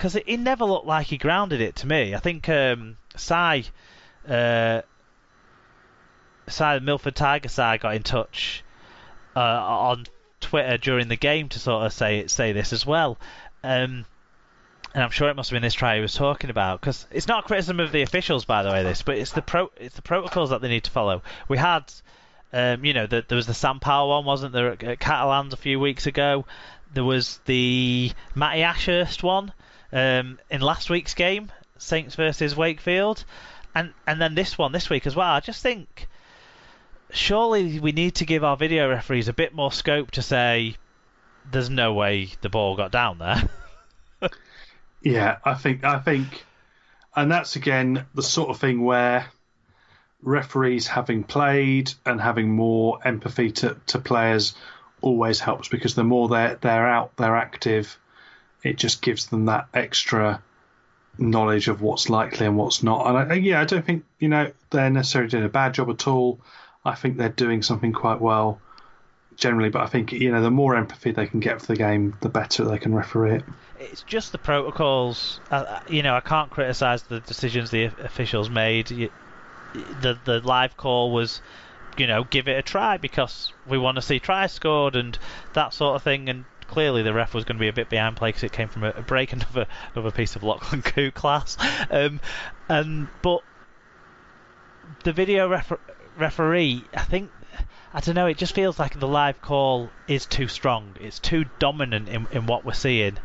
because he never looked like he grounded it to me. I think Si, the Milford Tiger Si, got in touch on Twitter during the game to sort of say this as well. And I'm sure it must have been this try he was talking about, because it's not a criticism of the officials, by the way, this, but it's the protocols that they need to follow. We had, there was the Sam Powell one, wasn't there, at Catalans a few weeks ago. There was the Matty Ashurst one in last week's game, Saints versus Wakefield, and then this one this week as well. I just think surely we need to give our video referees a bit more scope to say there's no way the ball got down there. Yeah, I think, and that's again the sort of thing where referees having played and having more empathy to players always helps, because the more they're out, they're active, it just gives them that extra knowledge of what's likely and what's not. And I don't think they're necessarily doing a bad job at all. I think they're doing something quite well generally, but I think the more empathy they can get for the game, the better they can referee it. It's just the protocols. I can't criticise the decisions the officials made. The live call was, give it a try because we want to see tries scored and that sort of thing. And clearly the ref was going to be a bit behind play because it came from a break, another piece of Lachlan Coote class. But the video referee, I don't know, it just feels like the live call is too strong. It's too dominant in what we're seeing.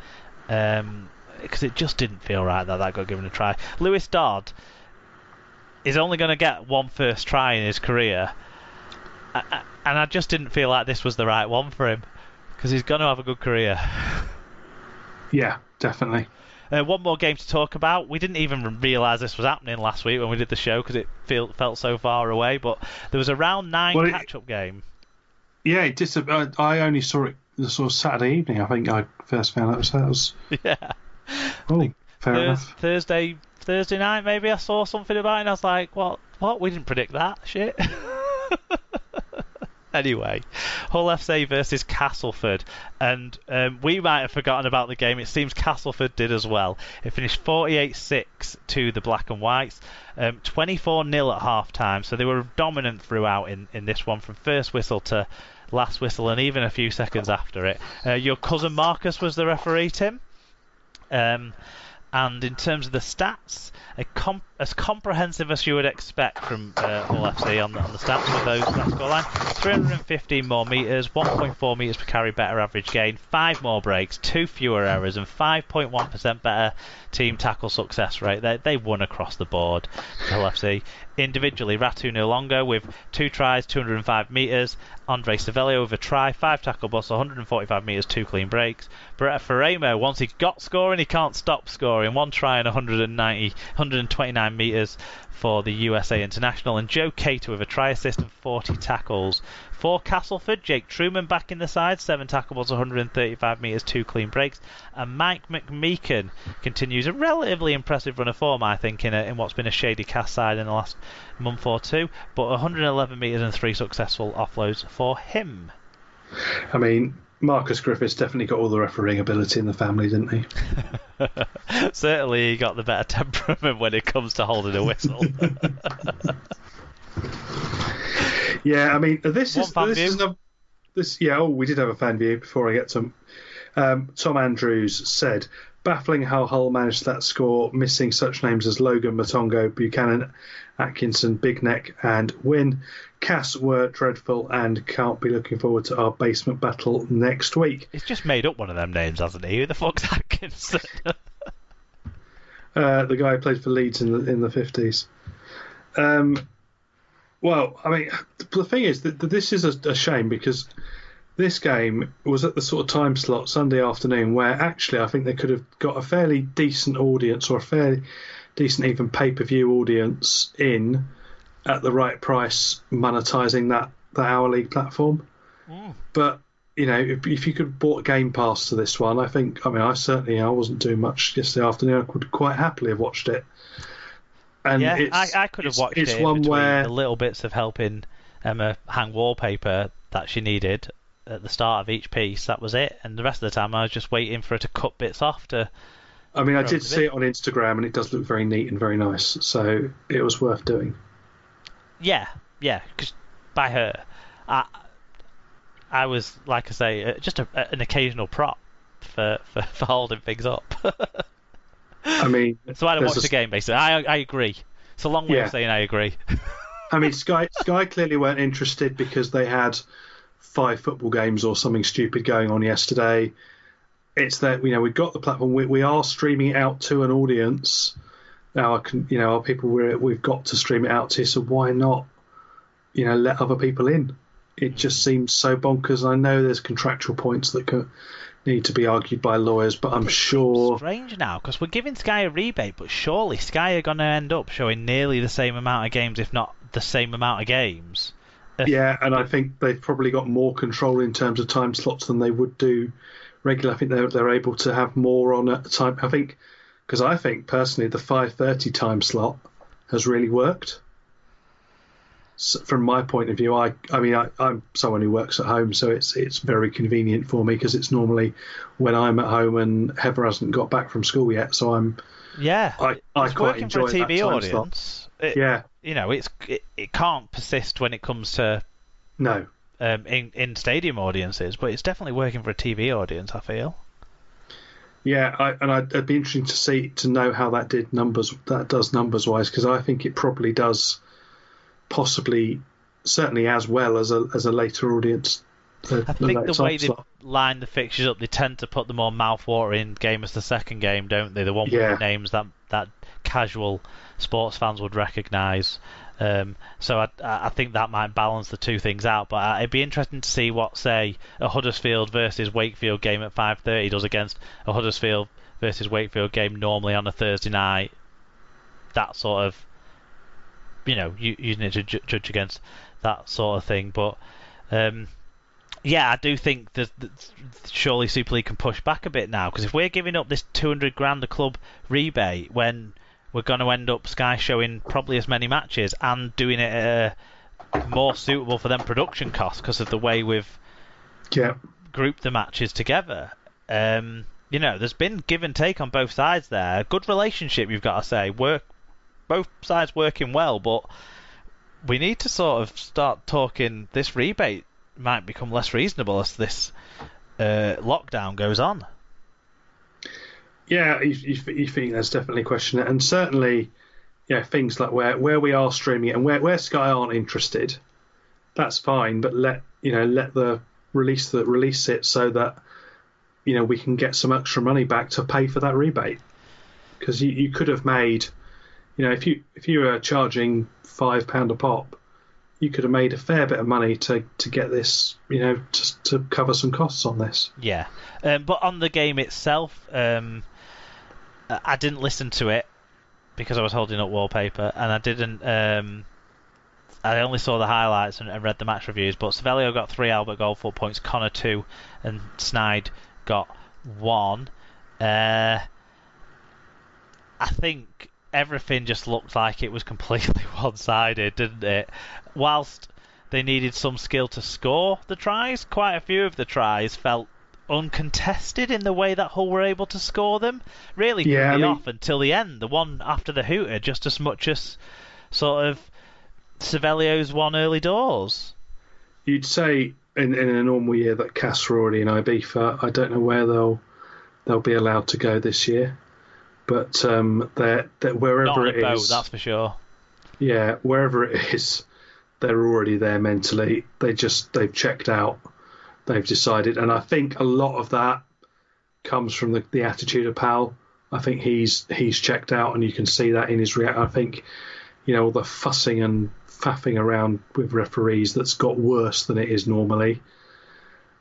Because it just didn't feel right that got given a try. Lewis Dodd is only going to get one first try in his career, and I just didn't feel like this was the right one for him, because he's going to have a good career. Yeah, definitely. One more game to talk about. We didn't even realise this was happening last week when we did the show because it felt so far away, but there was a round 9 catch-up game. Yeah, I only saw it sort of Saturday evening. I think I first found out that was. Yeah. Oh, fair enough. Thursday night, maybe I saw something about it, and I was like, "What? We didn't predict that shit." Anyway, Hull FC versus Castleford, and we might have forgotten about the game. It seems Castleford did as well. It finished 48-6 to the Black and Whites, 24-0 at half-time, so they were dominant throughout in this one, from first whistle to last whistle, and even a few seconds after it. Your cousin Marcus was the referee, Tim. And in terms of the stats, as comprehensive as you would expect from Hull FC on the stats with that scoreline. 315 more metres, 1.4 metres per carry better average gain, 5 more breaks, 2 fewer errors, and 5.1% better team tackle success rate. They won across the board, Hull FC. Individually, Ratu Nilongo with 2 tries, 205 metres. Andre Savelio with a try, 5 tackle busts, 145 metres, 2 clean breaks. Beretta Ferramo, once he got scoring, he can't stop scoring. 1 try and 129 metres for the USA International. And Joe Cater with a try assist and 40 tackles. For Castleford, Jake Truman back in the side, 7 tackles, 135 metres, 2 clean breaks. And Mike McMeekan continues a relatively impressive run of form, I think, in what's been a shady cast side in the last month or two. But 111 metres and 3 successful offloads for him. I mean, Marcus Griffiths definitely got all the refereeing ability in the family, didn't he? Certainly he got the better temperament when it comes to holding a whistle. Yeah, I mean, we did have a fan view before I get to Tom Andrews said, baffling how Hull managed that score, missing such names as Logan, Matongo, Buchanan, Atkinson, Big Neck and Wynn. Cass were dreadful and can't be looking forward to our basement battle next week. He's just made up one of them names, hasn't he? Who the fuck's Atkinson? The guy who played for Leeds in the 50s. Well, I mean, the thing is that this is a shame, because this game was at the sort of time slot Sunday afternoon where actually I think they could have got a fairly decent audience, or a fairly decent even pay-per-view audience in at the right price, monetising that Our League platform. But if you could have bought Game Pass to this one, I wasn't doing much yesterday afternoon. I could quite happily have watched it. And yeah, I could have watched it one between where the little bits of helping Emma hang wallpaper that she needed at the start of each piece. That was it, and the rest of the time I was just waiting for her to cut bits off to I mean, I did see it on Instagram, and it does look very neat and very nice. So it was worth doing. Yeah, because by her, I was, like I say, just an occasional prop for holding things up. I mean, so I don't watch the game, basically. I agree. It's a long way of saying I agree. I mean, Sky clearly weren't interested because they had 5 football games or something stupid going on yesterday. It's that, we've got the platform. We are streaming it out to an audience. Now, our people we've got to stream it out to, so why not, let other people in? It just seems so bonkers. I know there's contractual points that need to be argued by lawyers, but I'm sure... It's strange now, because we're giving Sky a rebate, but surely Sky are going to end up showing nearly the same amount of games, if not the same amount of games. Yeah, and I think they've probably got more control in terms of time slots than they would do regularly. I think they're able to have more on at a time. I think personally the 5:30 time slot has really worked. So from my point of view, I'm someone who works at home, so it's very convenient for me because it's normally when I'm at home and Heather hasn't got back from school yet. So I quite enjoy for a TV that time audience. Slot. It can't persist when it comes to in stadium audiences, but it's definitely working for a TV audience, I feel. Yeah, I'd be interesting to know how that does numbers wise, because I think it probably does, possibly, certainly as well as a later audience. I think the way they line the fixtures up, they tend to put the more mouth-watering game as the second game, don't they? The one with the names that casual sports fans would recognise. So I think that might balance the two things out. But it'd be interesting to see what, say, a Huddersfield versus Wakefield game at 5:30 does against a Huddersfield versus Wakefield game normally on a Thursday night. That sort of, using it to judge against that sort of thing. But I do think that surely Super League can push back a bit now, because if we're giving up this $200,000 a club rebate when we're going to end up Sky showing probably as many matches and doing it more suitable for them production costs because of the way we've grouped the matches together. There's been give and take on both sides there. Good relationship, you've got to say. Both sides working well, but we need to sort of start talking. This rebate might become less reasonable as this lockdown goes on. Yeah, you think there's definitely a question, and certainly, things like where we are streaming it and where Sky aren't interested, that's fine. But let the release it so that we can get some extra money back to pay for that rebate, because you could have made, if you were charging £5 a pop, you could have made a fair bit of money to get this, just to cover some costs on this. Yeah, but on the game itself, I didn't listen to it because I was holding up wallpaper, and I didn't. I only saw the highlights and read the match reviews. But Savelio got 3 Albert Goldthorpe points, Connor 2, and Snide got 1. I think everything just looked like it was completely one-sided, didn't it? Whilst they needed some skill to score the tries, quite a few of the tries felt uncontested in the way that Hull were able to score them. Really threw me off until the end. The one after the hooter, just as much as sort of Savelio's one early doors. You'd say in a normal year that Cass were already in Ibiza. I don't know where they'll be allowed to go this year, but they're wherever it is. That's for sure. Yeah, wherever it is, they're already there mentally. They've checked out. They've decided, and I think a lot of that comes from the attitude of Pal. I think he's checked out, and you can see that in his reaction. I think, all the fussing and faffing around with referees that's got worse than it is normally,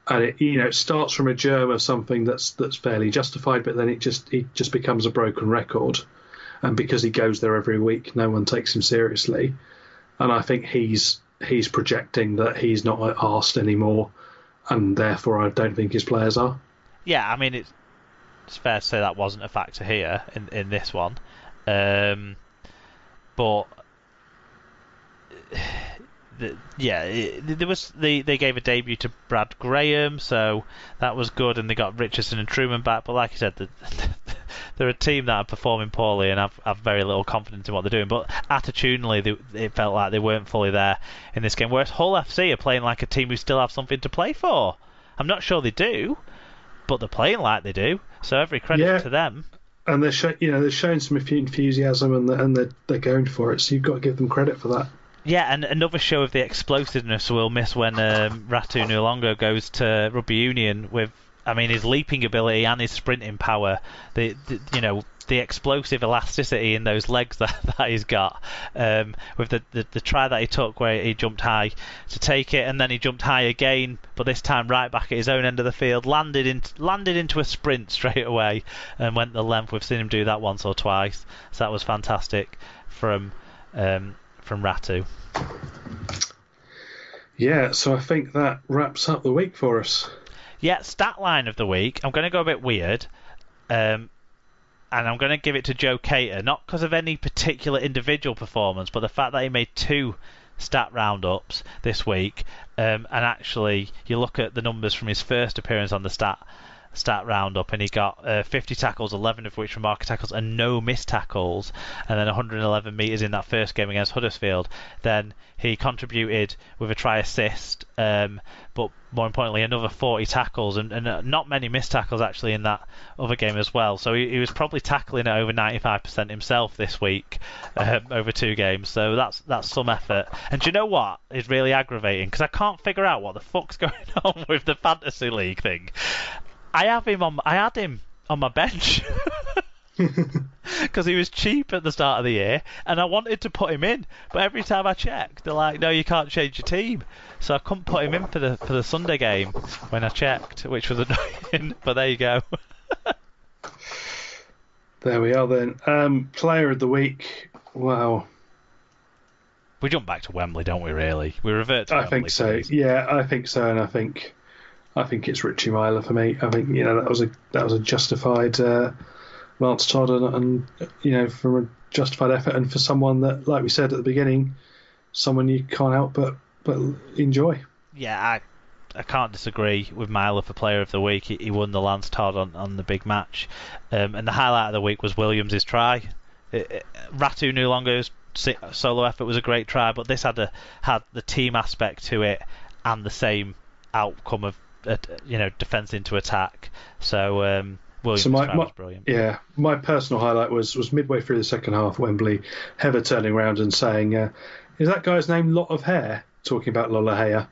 and it starts from a germ of something that's fairly justified, but then it just becomes a broken record, and because he goes there every week, no one takes him seriously, and I think he's projecting that he's not arsed anymore. And therefore, I don't think his players are. Yeah, I mean, it's fair to say that wasn't a factor here in this one. But they gave a debut to Brad Graham, so that was good, and they got Richardson and Truman back. But like I said, the they're a team that are performing poorly and have very little confidence in what they're doing. But attitudinally, it felt like they weren't fully there in this game. Whereas Hull FC are playing like a team who still have something to play for. I'm not sure they do, but they're playing like they do. So every credit to them. And they're showing some enthusiasm and they're going for it. So you've got to give them credit for that. Yeah, and another show of the explosiveness we'll miss when Ratu Nulongo goes to rugby union with, I mean, his leaping ability and his sprinting power. The explosive elasticity in those legs that he's got. With the try that he took where he jumped high to take it, and then he jumped high again, but this time right back at his own end of the field, landed into a sprint straight away and went the length. We've seen him do that once or twice, so that was fantastic from Ratu. Yeah, so I think that wraps up the week for us. Yeah, stat line of the week. I'm going to go a bit weird. And I'm going to give it to Joe Cater, not because of any particular individual performance, but the fact that he made 2 stat roundups this week. And actually, you look at the numbers from his first appearance on the stat roundup, and he got 50 tackles, 11 of which were marker tackles, and no missed tackles, and then 111 metres in that first game against Huddersfield. Then he contributed with a try assist, but more importantly, another 40 tackles, and not many missed tackles actually in that other game as well. So he was probably tackling at over 95% himself this week over 2 games. So that's some effort. And do you know what is really aggravating? Because I can't figure out what the fuck's going on with the fantasy league thing. I had him on my bench because he was cheap at the start of the year, and I wanted to put him in, but every time I checked, they're like, "No, you can't change your team," so I couldn't put him in for the Sunday game when I checked, which was annoying. But there you go. There we are then. Player of the week. Wow. We jump back to Wembley, don't we? Really, we revert to I Wembley. Think so. Please. Yeah, I think so, and I think it's Richie Myler for me. I think that was a justified Lance Todd and from a justified effort, and for someone that, like we said at the beginning, someone you can't help but enjoy. Yeah, I can't disagree with Myler for Player of the Week. He won the Lance Todd on the big match, and the highlight of the week was Williams' try. Ratu Nulongo's solo effort was a great try, but this had the team aspect to it and the same outcome of defence into attack. So Williams' try was brilliant. Yeah, my personal highlight was midway through the second half, Wembley, Heather turning around and saying, "Is that guy's name Lot of Hair?" Talking about Lola Haya.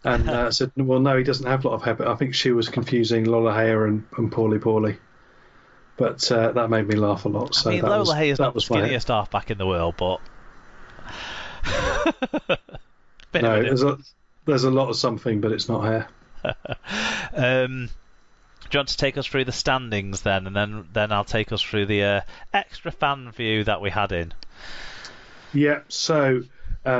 And I said, "Well, no, he doesn't have Lot of Hair," but I think she was confusing Lola Haya and Paulie. But that made me laugh a lot. So Lola Haya's not the skinniest half-back in the world, but there's a lot of something, but it's not hair. Do you want to take us through the standings then, and then I'll take us through the extra fan view that we had in? Yeah, so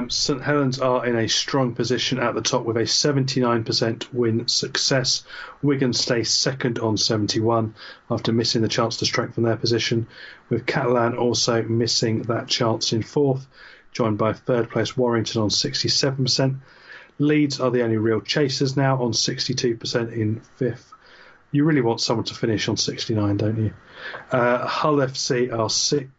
St Helens are in a strong position at the top with a 79% win success. Wigan stay second on 71 after missing the chance to strengthen their position, with Catalan also missing that chance in fourth, joined by third place Warrington on 67%. Leeds are the only real chasers now on 62% in fifth. You really want someone to finish on 69, don't you? Hull FC are sixth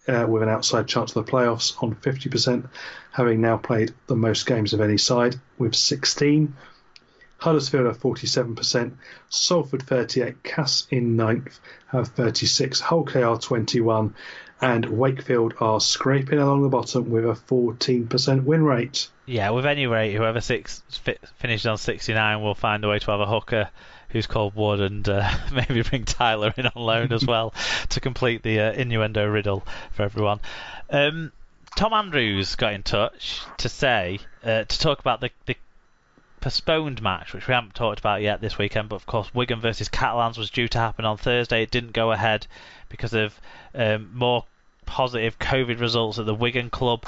with an outside chance of the playoffs on 50%, having now played the most games of any side with 16. Huddersfield are 47%, Salford 38, Cass in 9th have 36, Hull KR 21, and Wakefield are scraping along the bottom with a 14% win rate. Yeah, with any rate, whoever finishes on 69 will find a way to have a hooker who's called Wood, and maybe bring Tyler in on loan as well to complete the innuendo riddle for everyone. Tom Andrews got in touch to talk about the postponed match, which we haven't talked about yet this weekend, but of course Wigan versus Catalans was due to happen on Thursday. It didn't go ahead because of more positive COVID results at the Wigan club.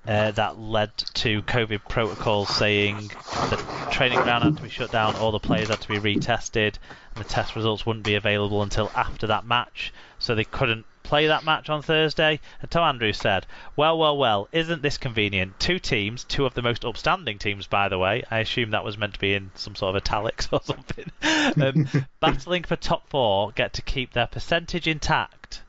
that led to COVID protocols saying the training ground had to be shut down, all the players had to be retested, and the test results wouldn't be available until after that match, so they couldn't play that match on Thursday. And Tom Andrews said, well, isn't this convenient? Two teams, two of the most upstanding teams, by the way, I assume that was meant to be in some sort of italics or something, battling for top four, get to keep their percentage intact